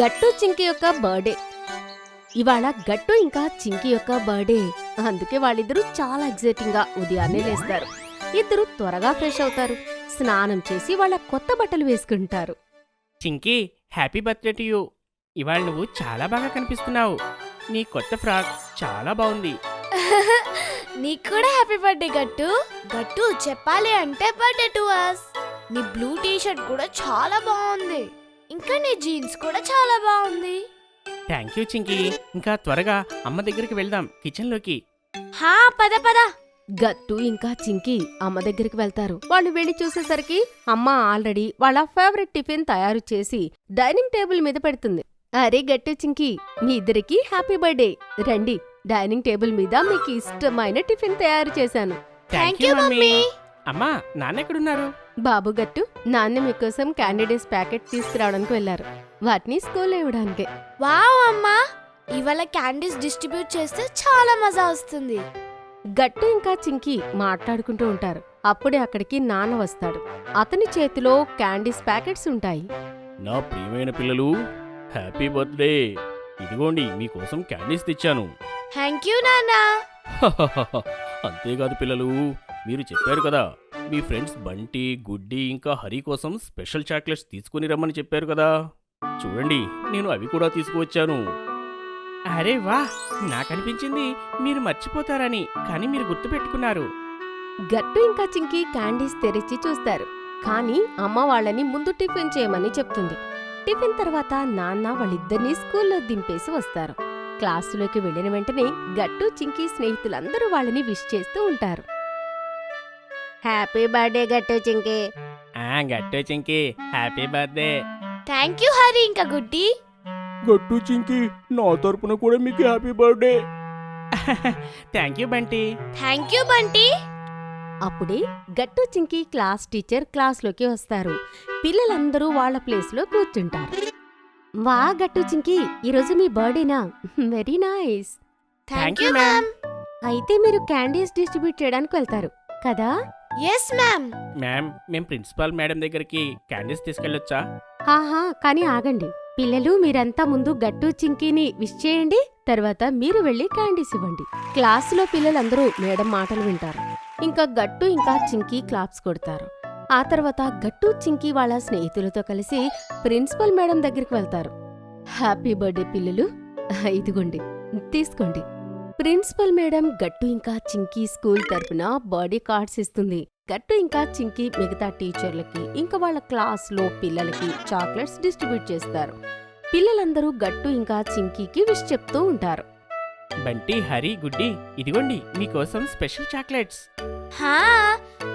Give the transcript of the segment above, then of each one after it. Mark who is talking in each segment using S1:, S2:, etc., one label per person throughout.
S1: గట్టు చింకి యొక్క బర్త్డే. ఇవాళ గట్టు ఇంకా చింకి యొక్క బర్త్డే. అందుకే వాళ్ళిద్దరూ చాలా ఎగ్జైటింగ్ గా ఉదయాన్నే లేస్తారు. ఇద్దరు త్వరగా ఫ్రెష్ అవుతారు. స్నానం చేసి వాళ్ళ కొత్త బట్టలు వేసుకుంటారు.
S2: Chinki, happy birthday to you. ఇవాళ నువ్వు చాలా బాగా కనిపిస్తున్నావు. నీ కొత్త ఫ్రాక్ చాలా బాగుంది.
S3: నీకు కూడా హ్యాపీ బర్త్డే గట్టు. గట్టు చెప్పాలి అంటే బర్త్డే టు us. నీ బ్లూ టీ షర్ట్ కూడా చాలా బాగుంది. ఇంకా నీ జీన్స్ కూడా చాలా బాగుంది.
S2: Thank you Chinki. ఇంకా త్వరగా అమ్మ దగ్గరికి వెళ్దాం, కిచెన్లోకి.
S3: హా పద పద.
S1: గట్టు ఇంకా చింకి అమ్మ దగ్గరికి వెళ్తారు. వాళ్ళు వెళ్లి చూసేసరికి అమ్మ ఆల్రెడీ వాళ్ళ ఫేవరెట్ టిఫిన్ తయారు చేసి డైనింగ్ టేబుల్ మీద పెడుతుంది. అరే గట్టు చింకి, మీ ఇద్దరికి హ్యాపీ బర్త్డే. రండి, డైనింగ్ టేబుల్ మీద మీకు ఇష్టమైన టిఫిన్ తయారు చేశాను.
S3: Thank you mummy.
S2: అమ్మా, నాన్న ఎక్కడున్నారు?
S1: బాబు గట్టు, నాన్న మీకోసం క్యాండిడేస్ ప్యాకెట్ తీసుకురావడానికి వెళ్లారు. వాటిని స్కూల్లో ఇవ్వడానికే.
S3: వావ్ అమ్మా, ఇవాళ క్యాండీస్ డిస్ట్రిబ్యూట్ చేస్తే చాలా మజా వస్తుంది.
S1: గట్టు ఇంకా చింకి మాట్లాడుకుంటూ ఉంటారు. అప్పుడే అక్కడికి నాన్న వస్తాడు. అతని చేతిలో క్యాండీస్ ప్యాకెట్స్ ఉంటాయి.
S2: నా ప్రియమైన పిల్లలు, హ్యాపీ బర్త్డే. ఇదిగోండి, మీకోసం క్యాండీస్ తెచ్చాను.
S3: థ్యాంక్ యూ నాన్నా.
S2: అంతేకాదు పిల్లలు, మీరు చెప్పారు కదా మీ ఫ్రెండ్స్ బంటి, గుడ్డి ఇంకా హరి కోసం స్పెషల్ చాక్లెట్స్ తీసుకుని రమ్మని చెప్పారు కదా. చూడండి, నేను అవి కూడా తీసుకువచ్చాను. అరే వా, నాకనిపించింది మీరు మర్చిపోతారని, కానీ మీరు గుర్తుపెట్టుకున్నారు.
S1: గట్టు ఇంకా చింకి క్యాండీస్ తెరిచి చూస్తారు. కానీ అమ్మ వాళ్ళని ముందు టిఫిన్ చేయమని చెప్తుంది. టిఫిన్ తర్వాత నాన్న వాళ్ళిద్దరినీ స్కూల్లో దింపేసి వస్తారు. క్లాసులోకి వెళ్లిన వెంటనే గట్టు చింకి స్నేహితులందరూ వాళ్ళని విష్ చేస్తూ ఉంటారు. Happy birthday Gattu Chinki.
S2: Gattu Chinki, happy birthday.
S3: Thank you Hari ఇంకా గుడ్డి.
S2: గట్టు చింకి, నా తరపున కూడా మీకు happy birthday. Thank you Bunty.
S3: Thank you Bunty.
S1: అప్పుడే గట్టు చింకి క్లాస్ టీచర్ క్లాస్లోకి వస్తారు. పిల్లలందరూ వాళ్ళ ప్లేస్లో కూర్చుంటారు. వా గట్టు చింకి, ఈరోజు మీ బర్త్డేనా? Very nice.
S3: Thank you ma'am.
S1: అయితే మీరు క్యాండీస్ డిస్ట్రిబ్యూట్ చేయడానికి వెళ్తారు కదా?
S3: Yes ma'am.
S2: మ్యామ్, మేము ప్రిన్సిపాల్ మేడం దగ్గరికి క్యాండీస్ తీసుకెళ్ళొచ్చా?
S1: హాహా, కానీ ఆగండి పిల్లలు, మీరంతా ముందు గట్టు చింకీని విష్ చేయండి. తర్వాత మీరు వెళ్లి క్యాండీస్ ఇవ్వండి. క్లాసులో పిల్లలందరూ మేడం మాటలు వింటారు. ఇంకా గట్టు ఇంకా చింకీ క్లాప్స్ కొడతారు. ఆ తర్వాత గట్టు చింకీ వాళ్ళ స్నేహితులతో కలిసి ప్రిన్సిపల్ మేడం దగ్గరికి వెళ్తారు. హ్యాపీ బర్త్డే పిల్లలు, ఇదిగోండి తీసుకోండి. ప్రిన్సిపల్ మేడం గట్టు ఇంకా చింకీ స్కూల్ తరపున బర్త్డే కార్డ్స్ ఇస్తుంది. గట్టు ఇంకా చింకీ మిగతా టీచర్లకి ఇంకా వాళ్ళ క్లాస్లో పిల్లలకి చాక్లెట్స్ డిస్ట్రిబ్యూట్ చేస్తారు. పిల్లలందరూ గట్టు ఇంకా చింకీకి విష్ చెప్తూ ఉంటారు.
S2: బంటి, హరి, గుడ్డి, ఇదిగోండి మీకోసం స్పెషల్ చాక్లెట్స్.
S3: హా,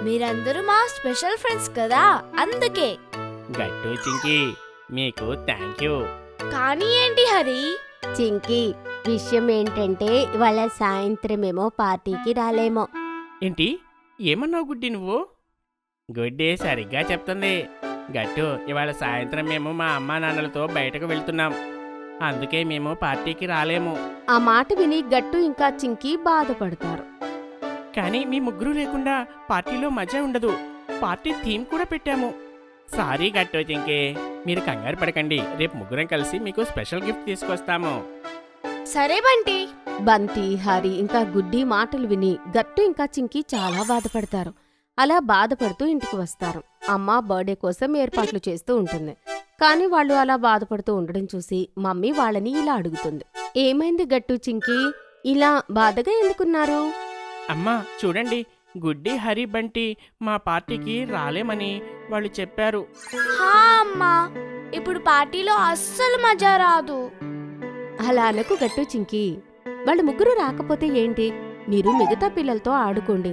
S3: మీరందరూ మా స్పెషల్ ఫ్రెండ్స్ కదా, అందుకే.
S2: గట్టు చింకి, మీకు థ్యాంక్ యూ.
S3: కానీ ఏంటి హరి?
S1: చింకీ, విషయం ఏంటంటే ఇవాళ సాయంత్రమేమో పార్టీకి రాలేమో.
S2: ఏంటి, ఏమన్నావు గుడ్డి నువ్వు? గుడ్డి సరిగ్గా చెప్తుంది. గట్టు, ఇవాళ సాయంత్రం మేము మా అమ్మా నాన్నలతో బయటకు వెళ్తున్నాం, అందుకే మేము పార్టీకి రాలేము.
S1: ఆ మాట విని గట్టు ఇంకా చింకీ బాధపడతారు.
S2: కానీ మీ ముగ్గురు లేకుండా పార్టీలో మజా ఉండదు. పార్టీ థీమ్ కూడా పెట్టాము. సారీ గట్టు చింకి, మీరు కంగారు పడకండి. రేపు ముగ్గురం కలిసి మీకు స్పెషల్ గిఫ్ట్ తీసుకొస్తాము.
S3: సరే బంటి.
S1: బంతి, హరి ఇంకా గుడ్డి మాటలు విని గట్టు ఇంకా చింకీ చాలా బాధపడతారు. అలా బాధపడుతూ ఇంటికి వస్తారు. అమ్మ బర్త్డే కోసం ఏర్పాట్లు చేస్తూ ఉంటుంది. కానీ వాళ్ళు అలా బాధపడుతూ ఉండడం చూసి మమ్మీ వాళ్ళని ఇలా అడుగుతుంది. ఏమైంది గట్టు చింకీ, ఇలా బాధగా ఎందుకున్నారు?
S2: అమ్మా చూడండి, గుడ్డి, హరి, బంటి మా పార్టీకి రాలేమని వాళ్ళు చెప్పారు.
S3: హా అమ్మా, ఇప్పుడు పార్టీలో అస్సలు మజా రాదు.
S1: అలా అనకు గట్టు చింకీ. వాళ్ళు ముగ్గురు రాకపోతే ఏంటి, మీరు మిగతా పిల్లలతో ఆడుకోండి.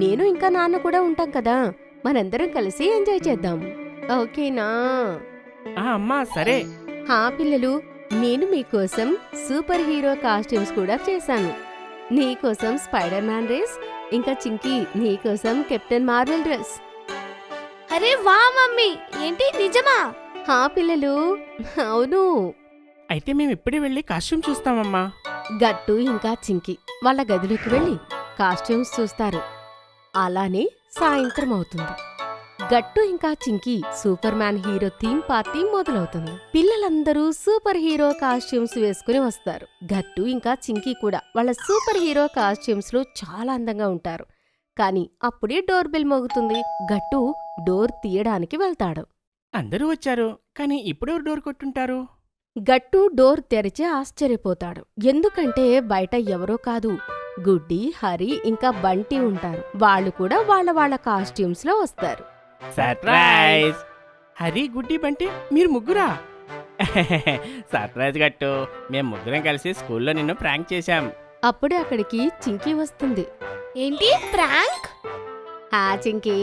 S1: నేను ఇంకా నాన్న కూడా ఉంటాం కదా, మనందరం కలిసి ఎంజాయ్ చేద్దాం, ఓకేనా?
S2: అమ్మా సరే.
S1: హా పిల్లలు, నేను మీకోసం సూపర్ హీరో కాస్ట్యూమ్స్ కూడా చేశాను. నీకోసం స్పైడర్ మ్యాన్ డ్రెస్, ఇంకా చింకీ నీకోసం కెప్టెన్ మార్వెల్ డ్రెస్.
S3: అరే వా మమ్మీ, ఏంటి నిజమా?
S1: హా పిల్లలు, అవును.
S2: అయితే మేము ఇప్పుడే వెళ్ళి కాస్ట్యూమ్ చూస్తామమ్మా.
S1: గట్టు ఇంకా చింకీ వాళ్ళ గదిలోకి వెళ్ళి కాస్ట్యూమ్స్ చూస్తారు. అలానే సాయంత్రం అవుతుంది. గట్టు ఇంకా Chinki super man hero theme party మొదలవుతుంది. పిల్లలందరూ సూపర్ హీరో కాస్ట్యూమ్స్ వేసుకుని వస్తారు. గట్టు ఇంకా చింకీ కూడా వాళ్ళ సూపర్ హీరో కాస్ట్యూమ్స్ లో చాలా అందంగా ఉంటారు. కానీ అప్పుడే డోర్ బెల్ మోగుతుంది. గట్టు డోర్ తీయడానికి వెళ్తాడు.
S2: అందరూ వచ్చారు, కానీ ఇప్పుడెవరు డోర్ కొట్టుంటారు?
S1: గట్టు డోర్ తెరిచి ఆశ్చర్యపోతాడు. ఎందుకంటే బయట ఎవరో కాదు, గుడ్డి, హరి ఇంకా బంటి ఉంటారు. వాళ్ళు కూడా వాళ్ళ కాస్ట్యూమ్స్ లో వస్తారు.
S2: సర్ప్రైజ్! హరి, గుడ్డి, బంటి మీరు ముగ్గురా? సర్ప్రైజ్ గట్టు, మేము ముగ్గురం కలిసి స్కూల్లో నిన్ను ప్రాంక్ చేశాం.
S1: అప్పుడే అక్కడికి చింకీ వస్తుంది.
S3: ఏంటి ప్రాంక్?
S1: చింకీ,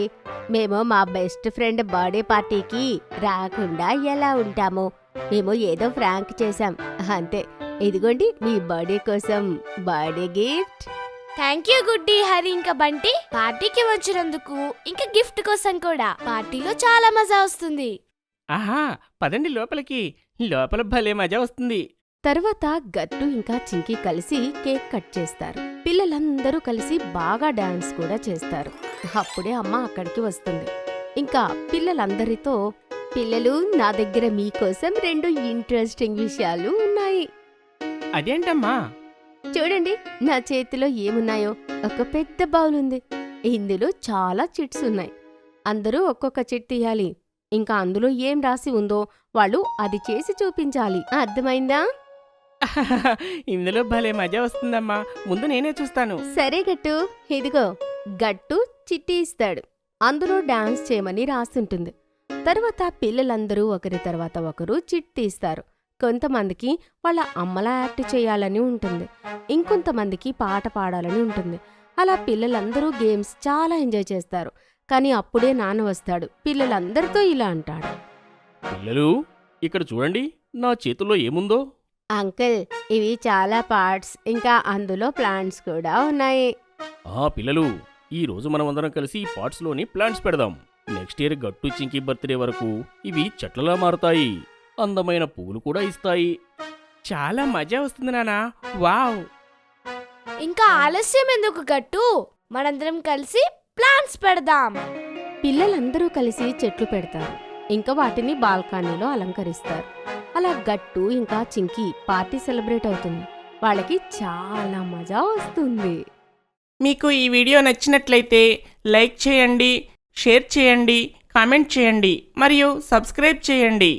S1: మేము మా బెస్ట్ ఫ్రెండ్ బర్త్డే పార్టీకి రాకుండా ఎలా ఉంటాము? మేము ఏదో ఫ్రాంక్ చేశాం అంతే. ఇదిగోండి మీ బర్త్డే కోసం బర్త్డే గిఫ్ట్.
S3: థ్యాంక్ యూ గుడ్డి, హరి ఇంకా బంటి పార్టీకి వచ్చినందుకు, ఇంకా గిఫ్ట్ కోసం కూడా. పార్టీలో చాలా మజా వస్తుంది.
S2: ఆహా, పదండి లోపలికి. లోపల భలే మజా వస్తుంది.
S1: తర్వాత గట్టు ఇంకా చింకీ కలిసి కేక్ కట్ చేస్తారు. పిల్లలందరూ కలిసి బాగా డాన్స్ కూడా చేస్తారు. అప్పుడే అమ్మ అక్కడికి వస్తుంది. ఇంకా పిల్లలందరితో, పిల్లలు, నా దగ్గర మీకోసం 2 ఇంట్రెస్టింగ్ విషయాలు ఉన్నాయి.
S2: అదేంటమ్మా?
S1: చూడండి నా చేతిలో ఏమున్నాయో. ఒక పెద్ద బౌల్ ఉంది. ఇందులో చాలా చిట్స్ ఉన్నాయి. అందరూ ఒక్కొక్క చిట్ తీయాలి. ఇంకా అందులో ఏం రాసి ఉందో వాళ్ళు అది చేసి చూపించాలి. అర్థమైందా?
S2: ఇందులో భలే మజా వస్తుందమ్మా. ముందు నేనే చూస్తాను.
S1: సరే గట్టు, ఇదిగో. గట్టు చిట్టి ఇస్తాడు. అందులో డాన్స్ చేయమని రాసుంటుంది. తర్వాత పిల్లలందరూ ఒకరి తర్వాత ఒకరు చిట్ తీస్తారు. కొంతమందికి వాళ్ళ అమ్మలా యాక్ట్ చేయాలని ఉంటుంది. ఇంకొంతమందికి పాట పాడాలని ఉంటుంది. అలా పిల్లలందరూ గేమ్స్ చాలా ఎంజాయ్ చేస్తారు. కానీ అప్పుడే నాన్న వస్తాడు. పిల్లలందరితో ఇలా అంటాడు.
S2: పిల్లలు, ఇక్కడ చూడండి, నా చేతుల్లో ఏముందో.
S1: అంకుల్, ఇవి చాలా పార్ట్స్, ఇంకా అందులో ప్లాంట్స్ కూడా ఉన్నాయి.
S2: పిల్లలు, ఈ రోజు మనమందరం కలిసి ఈ పాట్స్లోని ప్లాంట్స్ పెడదాం. నెక్స్ట్ ఇయర్ గట్టు చింకీ బర్త్డే వరకు ఇవి చెట్లలా మారుతాయి. అందమైన పువ్వులు కూడా ఇస్తాయి. చాలా మజా వస్తుంది నానా. వావ్!
S3: ఇంకా ఆలస్యం ఎందుకు గట్టు, మనందరం కలిసి ప్లాన్స్ పెడదాం.
S1: పిల్లలందరూ కలిసి చెట్లు పెడతారు. ఇంకా వాటిని బాల్కనీలో అలంకరిస్తారు. అలా గట్టు ఇంకా చింకీ పార్టీ సెలబ్రేట్ అవుతుంది. వాళ్ళకి చాలా మజా వస్తుంది.
S4: మీకు ఈ వీడియో నచ్చినట్లయితే లైక్ చేయండి, షేర్ చేయండి, కామెంట్ చేయండి మరియు సబ్స్క్రైబ్ చేయండి.